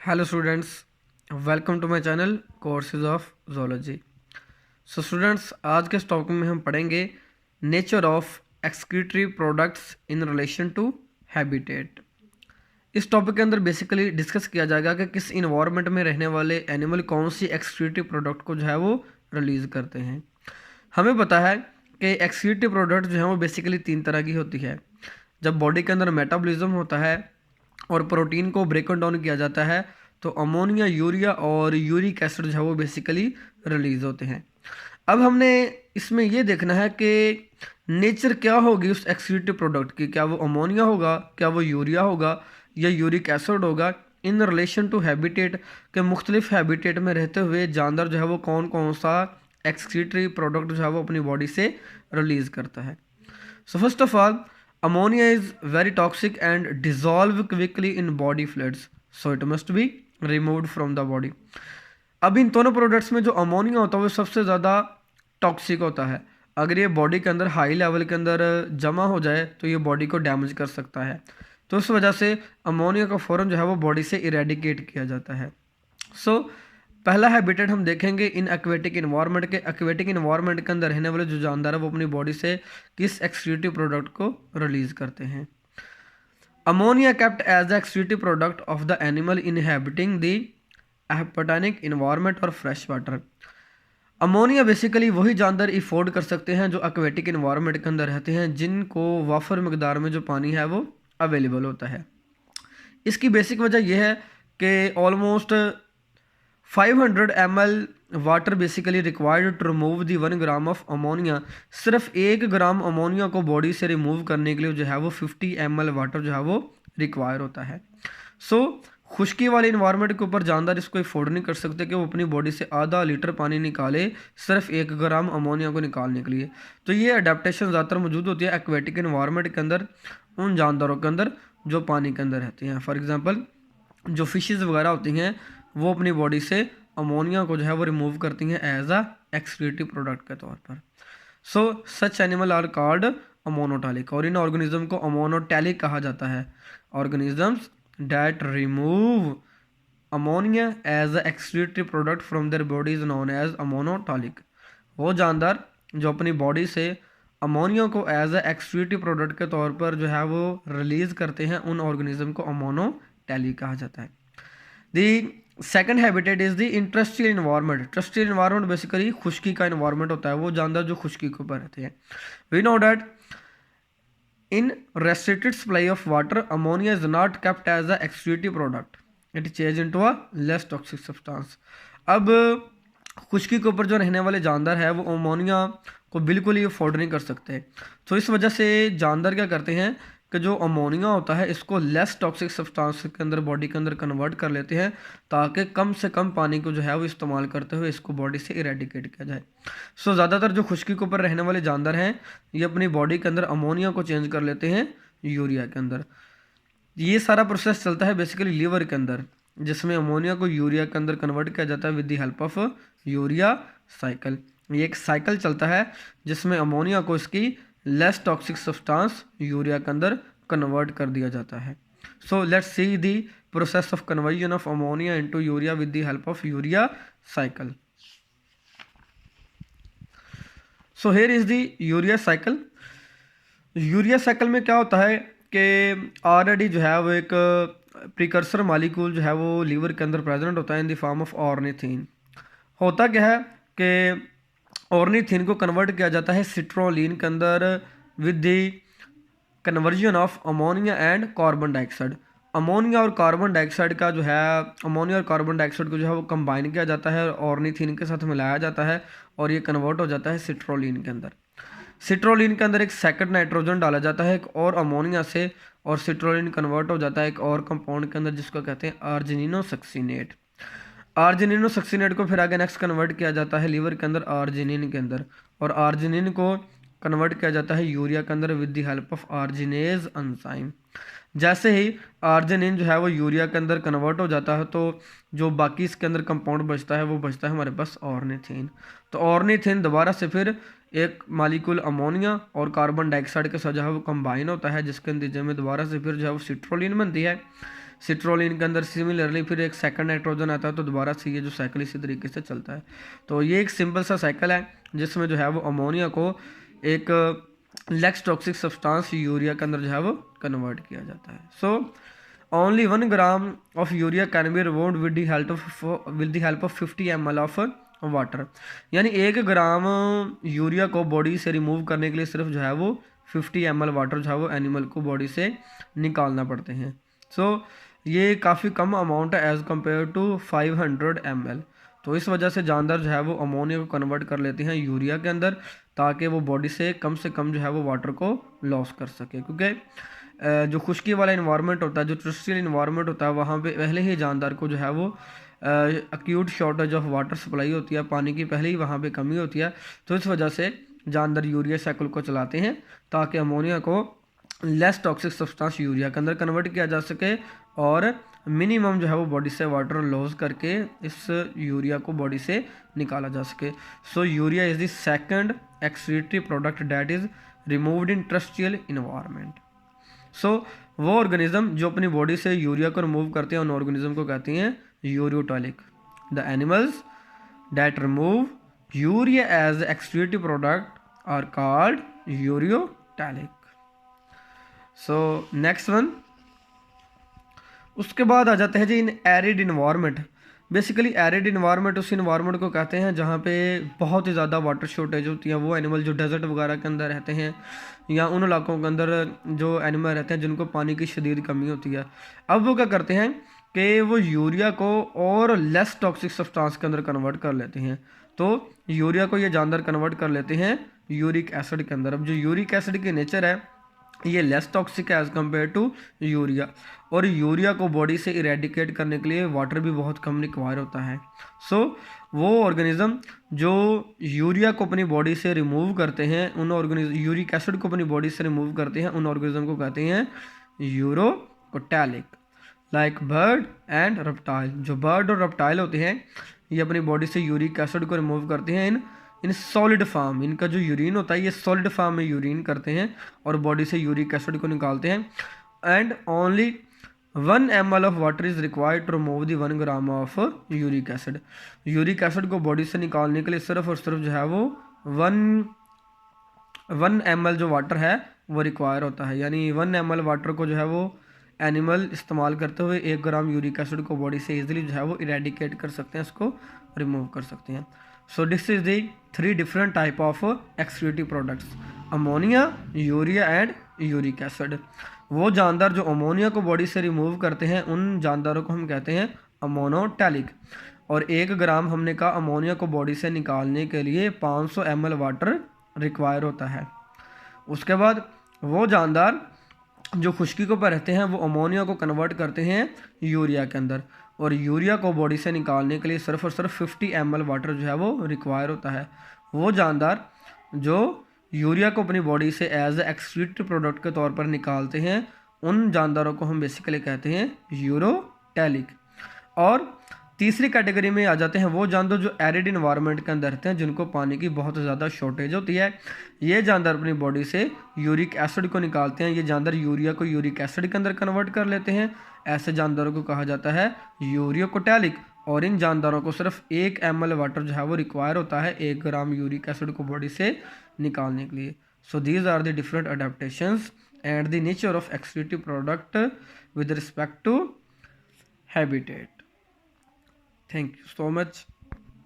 Hello students, welcome to my channel courses of zoology. So students, आज के इस topic में हम पढ़ेंगे nature of excretory products in relation to habitat. इस टॉपिक के अंदर बेसिकली डिस्कस किया जाएगा कि किस इन्वायरमेंट में रहने वाले एनिमल कौन सी एक्सक्रीटरी प्रोडक्ट को जो है वो रिलीज़ करते हैं। हमें पता है कि एक्सक्रीटरी प्रोडक्ट जो है वो बेसिकली तीन तरह की होती है। जब बॉडी के अंदर मेटाबॉलिज्म होता है और प्रोटीन को ब्रेक डाउन किया जाता है तो अमोनिया, यूरिया और यूरिक एसिड जो है वो बेसिकली रिलीज होते हैं। अब हमने इसमें ये देखना है कि नेचर क्या होगी उस एक्सक्रीटरी प्रोडक्ट की। क्या वो अमोनिया होगा, क्या वो यूरिया होगा या यूरिक एसिड होगा, इन रिलेशन टू हैबिटेट के मुख्तलिफ हैबिटेट में रहते हुए जानवर जो है वो कौन कौन सा एक्सक्रीटरी प्रोडक्ट जो है वो अपनी बॉडी से रिलीज करता है। So first of all, ammonia is very toxic and dissolve quickly in body fluids, so it must be removed from the body. अब इन दोनों प्रोडक्ट्स में जो अमोनिया होता है वो सबसे ज़्यादा टॉक्सिक होता है। अगर ये बॉडी के अंदर हाई लेवल के अंदर जमा हो जाए तो ये बॉडी को डैमेज कर सकता है। तो उस वजह से अमोनिया का फ़ौरन जो है वो बॉडी से इरेडिकेट किया जाता है। सो पहला हैबिटेट हम देखेंगे इन एक्वेटिक इन्वायरमेंट के। एक्वेटिक इन्वायरमेंट के अंदर रहने वाले जो जानदार है वो अपनी बॉडी से किस एक्सक्रीटिव प्रोडक्ट को रिलीज करते हैं। Ammonia kept as the excretive product of the animal inhabiting the एपेटानिक इन्वायरमेंट और फ्रेश वाटर। अमोनिया बेसिकली वही जानदार इफोर्ड कर सकते हैं जो एक्वेटिक इन्वायरमेंट के अंदर रहते हैं, जिनको वाफर मकदार में जो पानी है वो अवेलेबल होता है। इसकी बेसिक वजह यह है कि almost 500 ml water basically required to remove the 1 gram of ammonia. सिर्फ 1 ग्राम अमोनिया को बॉडी से रिमूव करने के लिए जो है वो 50 ml वाटर जो है वो रिक्वायर होता है। सो खुश्की वाले इन्वायरमेंट के ऊपर जानदार इसको अफोर्ड नहीं कर सकते कि वो अपनी बॉडी से आधा लीटर पानी निकाले सिर्फ 1 ग्राम अमोनिया को निकालने के लिए। तो ये अडेप्टेशन ज़्यादातर मौजूद होती है एक्वेटिक इन्वायरमेंट के अंदर, उन जानदारों के अंदर जो पानी के अंदर रहते हैं। फॉर एग्जाम्पल जो फिशेज़ वगैरह होती हैं वो अपनी बॉडी से अमोनिया को जो है वो रिमूव करती हैं एज अ एक्सक्रीटिव प्रोडक्ट के तौर पर। So such animal are called ammonotelic, और इन ऑर्गेनिज्म को अमोनोटैलिक कहा जाता है। Organisms that remove ammonia as a excretive product from their body is known as ammonotelic. वो जानदार जो अपनी बॉडी से अमोनिया को एज अ एक्सक्रीटिव प्रोडक्ट के तौर पर जो है वो रिलीज करते हैं, उन ऑर्गेनिज्म को अमोनोटैलिक कहा जाता है। The second habitat is the industrial environment. Industrial environment basically खुश्की का इन्वायरमेंट होता है, वो जानदार जो खुश्की के ऊपर रहते हैं। We know that in restricted supply of water ammonia is not kept as a excretive product, it change into a less toxic substance. अब खुश्की के ऊपर जो रहने वाले जानदार है वो अमोनिया को बिल्कुल ही अफोर्ड नहीं कर सकते। तो इस वजह से जानदार क्या करते हैं कि जो अमोनिया होता है इसको लेस टॉक्सिक सब्सटेंस के अंदर बॉडी के अंदर कन्वर्ट कर लेते हैं, ताकि कम से कम पानी को जो है वो इस्तेमाल करते हुए इसको बॉडी से इरेडिकेट किया जाए। सो ज़्यादातर जो खुश्की के ऊपर रहने वाले जानवर हैं ये अपनी बॉडी के अंदर अमोनिया को चेंज कर लेते हैं यूरिया के अंदर। ये सारा प्रोसेस चलता है बेसिकली लीवर के अंदर, जिसमें अमोनिया को यूरिया के अंदर कन्वर्ट किया जाता है with the help of urea cycle. ये एक साइकिल चलता है जिसमें अमोनिया को इसकी लेस टॉक्सिक सब्सटेंस यूरिया के अंदर कन्वर्ट कर दिया जाता है। So let's see the process of conversion of ammonia into urea with the help of urea cycle. So here is the urea cycle. Urea cycle में क्या होता है कि ऑलरेडी जो है वो एक प्रिकर्सर मालिक्यूल जो है वो लीवर के अंदर प्रेजेंट होता है in the form of ornithine. होता क्या है कि ऑर्निथिन को कन्वर्ट किया जाता है सिट्रोलिन के अंदर with the conversion of ammonia and carbon dioxide. Ammonia और कार्बन डाइऑक्साइड का जो है, अमोनिया और कार्बन डाइऑक्साइड को जो है वो कंबाइन किया जाता है और ऑर्निथिन के साथ मिलाया जाता है और ये कन्वर्ट हो जाता है सिट्रोलिन के अंदर। सिट्रोलिन के अंदर एक सेकंड नाइट्रोजन डाला जाता है एक और अमोनिया से, और सिट्रोलिन कन्वर्ट हो जाता है एक और कंपाउंड के अंदर जिसको कहते हैं आर्जिनिनोसक्सीनेट। आर्जिनिनोसक्सीनेट को फिर आगे नेक्स्ट कन्वर्ट किया जाता है लीवर के अंदर आर्जिनिन के अंदर, और आर्जिनिन को कन्वर्ट किया जाता है यूरिया के अंदर with the help of arginase enzyme. जैसे ही आर्जिनिन जो है वो यूरिया के अंदर कन्वर्ट हो जाता है तो जो बाकी इसके अंदर कंपाउंड बचता है वो बचता है हमारे पास ऑर्निथिन। तो ऑर्निथिन दोबारा से फिर एक मालिक्यूल अमोनिया और कार्बन डाइऑक्साइड के साथ जो है वो कंबाइन होता है, जिसके नतीजे में दोबारा से फिर जो है वो सिट्रोलिन बनती है। सिट्रोलिन के अंदर सिमिलरली फिर एक सेकंड नाइट्रोजन आता है, तो दोबारा से ये जो साइकिल इसी तरीके से चलता है। तो ये एक सिंपल सा साइकिल है जिसमें जो है वो अमोनिया को एक लेस टॉक्सिक सब्सटेंस यूरिया के अंदर जो है वो कन्वर्ट किया जाता है। So only 1 gram of urea can be removed with the help of 50 ml of water. यानी 1 ग्राम यूरिया को बॉडी से रिमूव करने के लिए सिर्फ जो है वो 50 ml वाटर जो है वो एनिमल को बॉडी से निकालना पड़ते हैं। सो ये काफ़ी कम अमाउंट है एज़ कम्पेयर टू 500 ml। तो इस वजह से जानदार जो है वो अमोनिया को कन्वर्ट कर लेते हैं यूरिया के अंदर, ताकि वो बॉडी से कम जो है वो वाटर को लॉस कर सके। क्योंकि जो खुश्की वाला इन्वायरमेंट होता है, जो टर्स्ट्रियल इन्वायरमेंट होता है, वहाँ पे पहले ही जानदार को जो है वो acute shortage of water supply होती है, पानी की पहले ही वहाँ पे कमी होती है। तो इस वजह से जानदार यूरिया साइकिल को चलाते हैं ताकि अमोनिया को लेस टॉक्सिक सब्सटेंस यूरिया के अंदर कन्वर्ट किया जा सके और मिनिमम जो है वो बॉडी से वाटर लॉस करके इस यूरिया को बॉडी से निकाला जा सके। So urea is the second excretory product that is removed in terrestrial environment. So वो ऑर्गेनिज्म जो अपनी बॉडी से यूरिया को रिमूव करते हैं उन ऑर्गेनिज्म को कहते हैं ureotelic. The animals that remove urea as excretory product are called ureotelic. So next one, उसके बाद आ जाते हैं जी in arid environment. Basically arid environment उस इन्वायरमेंट को कहते हैं जहाँ पे बहुत ही ज़्यादा वाटर शॉर्टेज होती है। वो एनिमल जो डेजर्ट वगैरह के अंदर रहते हैं या उन इलाकों के अंदर जो एनिमल रहते हैं जिनको पानी की शदीद कमी होती है, अब वो क्या करते हैं कि वो यूरिया को और लेस टॉक्सिक सब्सटेंस के अंदर कन्वर्ट कर लेते हैं। तो यूरिया को ये जानदार कन्वर्ट कर लेते हैं यूरिक एसिड के अंदर। अब जो यूरिक एसिड की नेचर है ये लेस टॉक्सिक है एज़ कम्पेयर टू यूरिया, और यूरिया को बॉडी से इरेडिकेट करने के लिए वाटर भी बहुत कम रिक्वायर होता है। सो वो ऑर्गेनिज्म जो यूरिया को अपनी बॉडी से रिमूव करते हैं उन यूरिक एसिड को अपनी बॉडी से रिमूव करते हैं उन ऑर्गेनिज्म को कहते हैं यूरोटॉलिक। लाइक बर्ड एंड रेप्टाइल, जो बर्ड और रेप्टाइल होते हैं ये अपनी बॉडी से यूरिक एसिड को रिमूव करते हैं इन सॉलिड फार्म। इनका जो यूरिन होता है ये सॉलिड फार्म में यूरिन करते हैं और बॉडी से यूरिक एसिड को निकालते हैं। And only 1 ml of water is required to remove the 1 gram of uric acid. Uric acid को बॉडी से निकालने के लिए सिर्फ और सिर्फ जो है वो 1 ml जो वाटर है वो रिक्वायर होता है। यानी 1 ml वाटर को जो है वो एनिमल इस्तेमाल करते हुए 1 ग्राम यूरिक एसिड को बॉडी से ईजिली जो है वो इरेडिकेट कर सकते हैं, इसको रिमूव कर सकते हैं। So this is the 3 different type of excretory products, ammonia, urea and uric acid. वो जानदार जो अमोनिया को बॉडी से रिमूव करते हैं उन जानदारों को हम कहते हैं अमोनोटैलिक। और 1 ग्राम हमने कहा अमोनिया को बॉडी से निकालने के लिए 500 ml वाटर रिक्वायर होता है। उसके बाद वो जानदार जो खुश्की के ऊपर रहते हैं वो अमोनिया को कन्वर्ट करते हैं यूरिया के अंदर, और यूरिया को बॉडी से निकालने के लिए सिर्फ और सिर्फ 50 ml वाटर जो है वो रिक्वायर होता है। वो जानदार जो यूरिया को अपनी बॉडी से एज ए एक्सक्रीटरी प्रोडक्ट के तौर पर निकालते हैं उन जानदारों को हम बेसिकली कहते हैं यूरोटैलिक। और तीसरी कैटेगरी में आ जाते हैं वो जानदार जो एरिड इन्वायरमेंट के अंदर रहते हैं जिनको पानी की बहुत ज़्यादा शॉर्टेज होती है। ये जानदार अपनी बॉडी से यूरिक एसिड को निकालते हैं। ये जानदार यूरिया को यूरिक एसिड के अंदर कन्वर्ट कर लेते हैं। ऐसे जानदारों को कहा जाता है यूरियोटैलिक। और इन जानदारों को सिर्फ 1 ml वाटर जो है वो रिक्वायर होता है 1 ग्राम यूरिक एसिड को बॉडी से निकालने के लिए। So these are the different adaptations and the nature of excretory product with respect to habitat. Thank you so much.